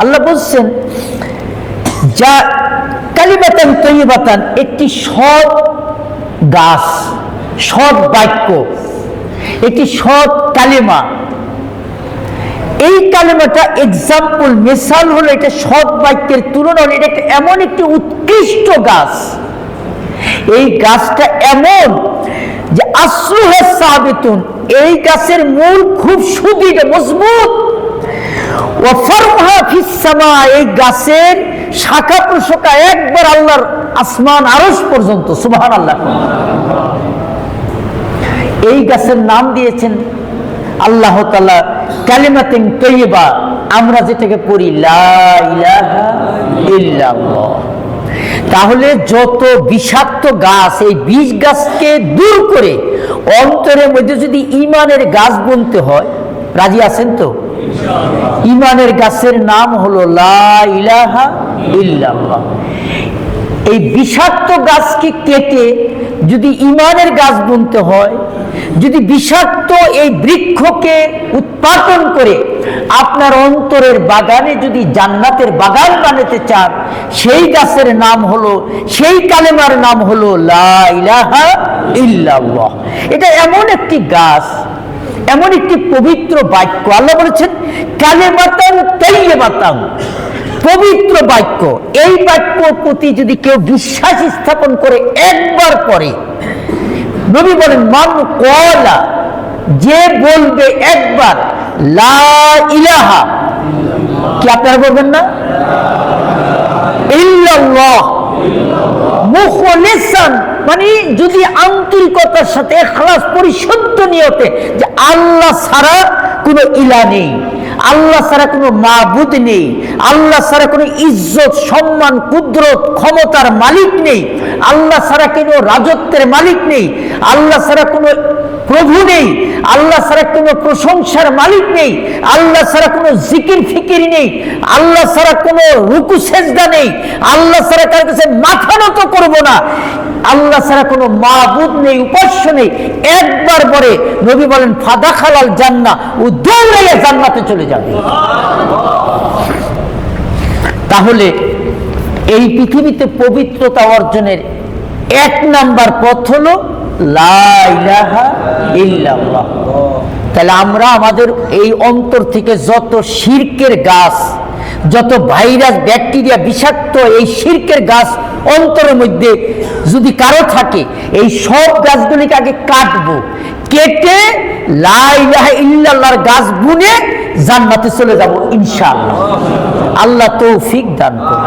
আল্লাহ বলছেন যা কালিমাতান তয়্যিবাতান, একটি সৎ গাছ, সৎ বাক্য, একটি সৎ কালিমা। এই কালিমাটা এক্সাম্পল, মিসাল হলো, এটা সৎ বাক্যের তুলনা হলো, এটা এমন একটি উৎকৃষ্ট গাছ। এই গাছটা এমন যে আসলুহা সাবিতুন, এই গাছের মূল খুব সুদৃঢ় মজবুত। ওয়া ফারউহা ফিস সামা, এই গাছের শাখা প্রশাখা একবার আল্লাহর আসমান আরশ পর্যন্ত। সুবহানাল্লাহ। এই গাছের নাম দিয়েছেন আল্লাহ তাআলা কালিমাতুন তয়্যিবা, আমরা যেটাকে পড়ি লা ইলাহা ইল্লাল্লাহ। তাহলে যত বিষাক্ত গাছ, এই বিষ গাছকে দূর করে অন্তরের মধ্যে যদি ঈমানের গাছ বুনতে হয়, রাজি আছেন তো? ঈমানের গাছের নাম হলো লা ইলাহা ইল্লাল্লাহ। এই বিষাক্ত গাছকে কেটে যদি ঈমানের গাছ বুনতে হয়, যদি বিষাক্ত এই বৃক্ষকে উৎপাদন করে আপনার অন্তরের বাগানে যদি জান্নাতের বাগান বানাতে চান, সেই গাছের নাম হলো, সেই কালেমার নাম হলো লা ইলাহা ইল্লাল্লাহ। এটা এমন একটি গাছ, এমন একটি পবিত্র বাক্য। আল্লাহ বলেছেন কালিমাতান তয়্যিবাতান, পবিত্র বাক্য। এই বাক্যর প্রতি যদি কেউ বিশ্বাস স্থাপন করে একবার পরে, নবী বলেন মান ক্বালা, যে বলবে একবার লা ইলাহা, কি আপনারা বলবেন না? ইল্লাল্লাহ মুখলিসান, মানে যদি আন্তরিকতার সাথে, ইখলাস, পরিশুদ্ধ নিয়তে, যে আল্লাহ ছাড়া কোনো ইলা নেই, আল্লাহ ছাড়া কোনো মাবুদ নেই, আল্লাহ ছাড়া কোনো ইজ্জত, সম্মান, কুদরত, ক্ষমতার মালিক নেই, আল্লাহ ছাড়া কোনো রাজত্বের মালিক নেই, আল্লাহ ছাড়া কোনো প্রভু নেই, আল্লাহ ছাড়া কোনো প্রশংসার মালিক নেই, আল্লাহ ছাড়া কোনো জিকির ফিকির নেই, আল্লাহ ছাড়া কোনো রুকু সেজদা নেই, আল্লাহ ছাড়া কার কাছে মাথা নত করব না, আল্লাহ ছাড়া কোনো মাবুদ নেই, উপাস্য নেই, একবার পরে নবী বলেন ফাদাখালাল জান্নাহ, ও দৌড়াইয়া জান্নাতে চলে যাবে। তাহলে এই পৃথিবীতে পবিত্রতা অর্জনের এক নাম্বার পথ হলো লা ইলাহা ইল্লাল্লাহ। তাহলে আমরা আমাদের এই অন্তর থেকে যত শিরকের গাছ, যত ভাইরাস, ব্যাকটেরিয়া, বিষাক্ত এই শিরকের গাছ অন্তরের মধ্যে যদি কারো থাকে, এই সব গাছগুলিকে আগে কাটবো, কেটে লা ইলাহা ইল্লাল্লাহর গাছ বুনে জান্নাতে চলে যাব ইনশাআল্লাহ। আল্লাহ তৌফিক দান করুন।